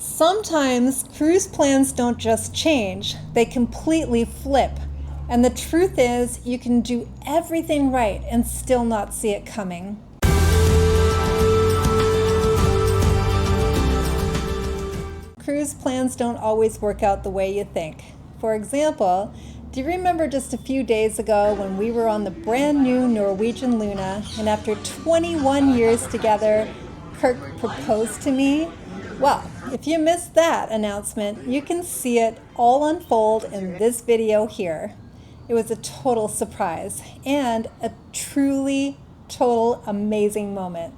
Sometimes cruise plans don't just change, they completely flip. And the truth is, you can do everything right and still not see it coming. Cruise plans don't always work out the way you think. For example, do you remember just a few days ago when we were on the brand new Norwegian Luna, and after 21 years together, Kirk proposed to me? Well, if you missed that announcement, you can see it all unfold in this video here. It was a total surprise and a truly total amazing moment.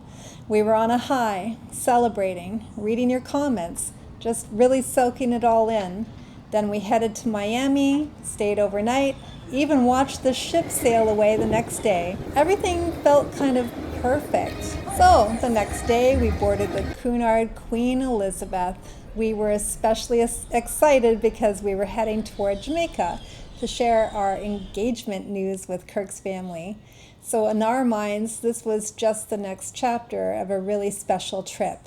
We were on a high, celebrating, reading your comments, just really soaking it all in. Then we headed to Miami, stayed overnight, even watched the ship sail away the next day. Everything felt kind of perfect. So the next day we boarded the Cunard Queen Elizabeth. We were especially excited because we were heading toward Jamaica to share our engagement news with Kirk's family. So in our minds, this was just the next chapter of a really special trip.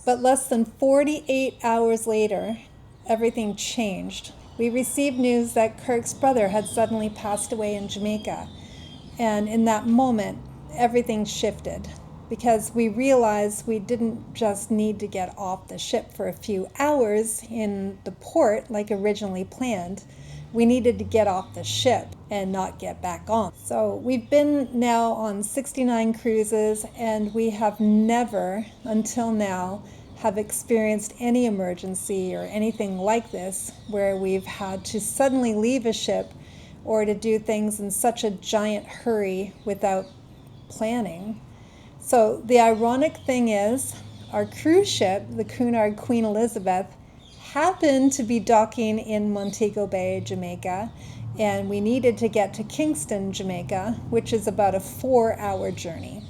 But less than 48 hours later, everything changed. We received news that Kirk's brother had suddenly passed away in Jamaica. And in that moment, everything shifted because we realized we didn't just need to get off the ship for a few hours in the port like originally planned. We needed to get off the ship and not get back on. So we've been now on 69 cruises, and we have never, until now, have experienced any emergency or anything like this where we've had to suddenly leave a ship or to do things in such a giant hurry without planning. So the ironic thing is, our cruise ship, the Cunard Queen Elizabeth, happened to be docking in Montego Bay, Jamaica, and we needed to get to Kingston, Jamaica, which is about a 4-hour journey.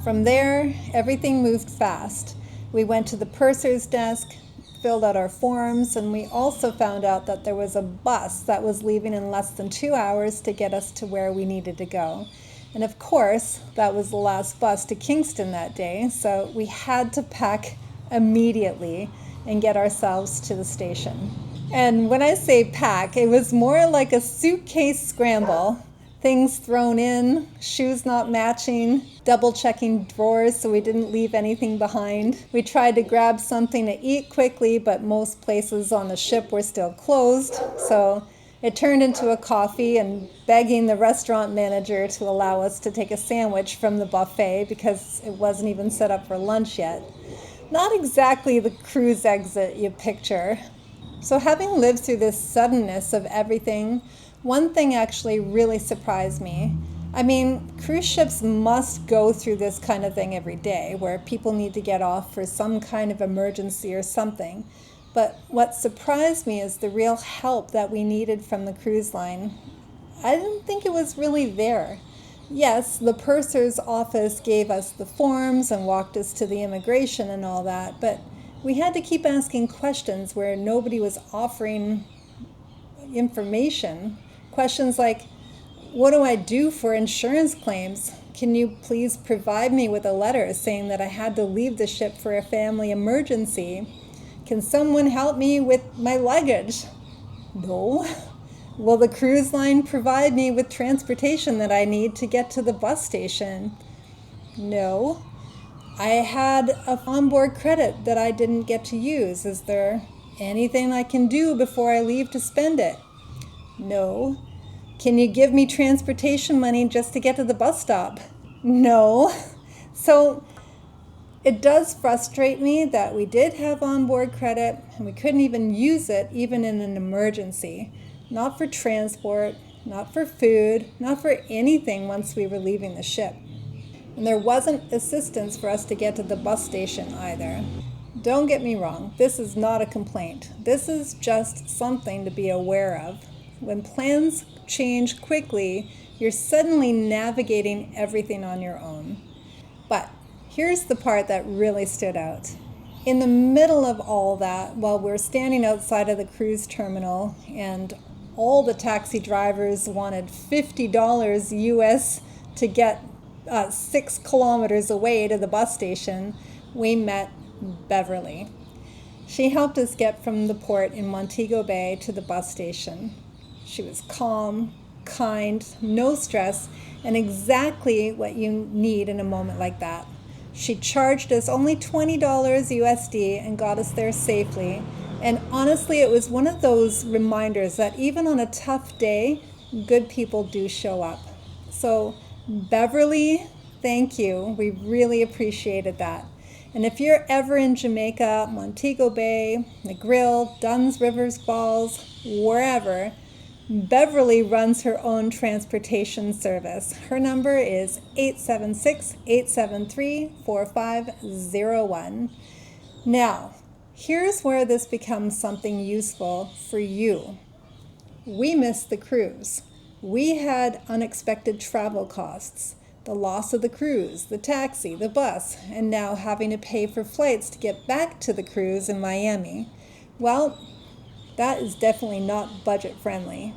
From there, everything moved fast. We went to the purser's desk, filled out our forms, and we also found out that there was a bus that was leaving in less than 2 hours to get us to where we needed to go. And of course, that was the last bus to Kingston that day, so we had to pack immediately and get ourselves to the station. And when I say pack, it was more like a suitcase scramble. Things thrown in, shoes not matching, double checking drawers so we didn't leave anything behind. We tried to grab something to eat quickly, but most places on the ship were still closed. So it turned into a coffee and begging the restaurant manager to allow us to take a sandwich from the buffet because it wasn't even set up for lunch yet. Not exactly the cruise exit you picture. So having lived through this suddenness of everything, one thing actually really surprised me. I mean, cruise ships must go through this kind of thing every day where people need to get off for some kind of emergency or something. But what surprised me is the real help that we needed from the cruise line. I didn't think it was really there. Yes, the purser's office gave us the forms and walked us to the immigration and all that, but we had to keep asking questions where nobody was offering information. Questions like, what do I do for insurance claims? Can you please provide me with a letter saying that I had to leave the ship for a family emergency? Can someone help me with my luggage? No. Will the cruise line provide me with transportation that I need to get to the bus station? No. I had an onboard credit that I didn't get to use. Is there anything I can do before I leave to spend it? No. Can you give me transportation money just to get to the bus stop? No. So it does frustrate me that we did have onboard credit and we couldn't even use it even in an emergency. Not for transport, not for food, not for anything once we were leaving the ship. And there wasn't assistance for us to get to the bus station either. Don't get me wrong, this is not a complaint. This is just something to be aware of. When plans change quickly, you're suddenly navigating everything on your own. But here's the part that really stood out. In the middle of all that, while we're standing outside of the cruise terminal and all the taxi drivers wanted $50 US to get 6 kilometers away to the bus station, we met Beverly. She helped us get from the port in Montego Bay to the bus station. She was calm, kind, no stress, and exactly what you need in a moment like that. She charged us only $20 USD and got us there safely. And honestly, it was one of those reminders that even on a tough day, good people do show up. So, Beverly, thank you. We really appreciated that. And if you're ever in Jamaica, Montego Bay, Negril, Dunn's Rivers Falls, wherever, Beverly runs her own transportation service. Her number is 876-873-4501. Now, here's where this becomes something useful for you. We missed the cruise. We had unexpected travel costs, the loss of the cruise, the taxi, the bus, and now having to pay for flights to get back to the cruise in Miami. Well, that is definitely not budget friendly.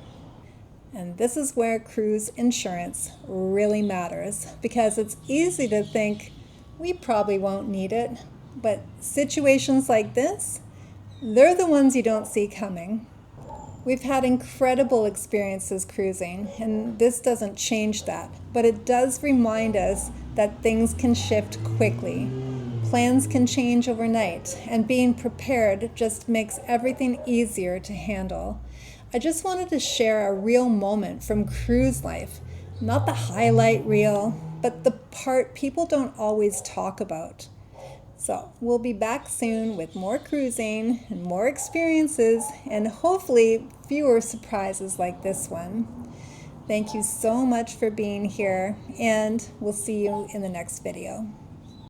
And this is where cruise insurance really matters, because it's easy to think we probably won't need it, but situations like this, they're the ones you don't see coming. We've had incredible experiences cruising, and this doesn't change that, but it does remind us that things can shift quickly. Plans can change overnight, and being prepared just makes everything easier to handle. I just wanted to share a real moment from cruise life, not the highlight reel, but the part people don't always talk about. So we'll be back soon with more cruising and more experiences, and hopefully fewer surprises like this one. Thank you so much for being here, and we'll see you in the next video.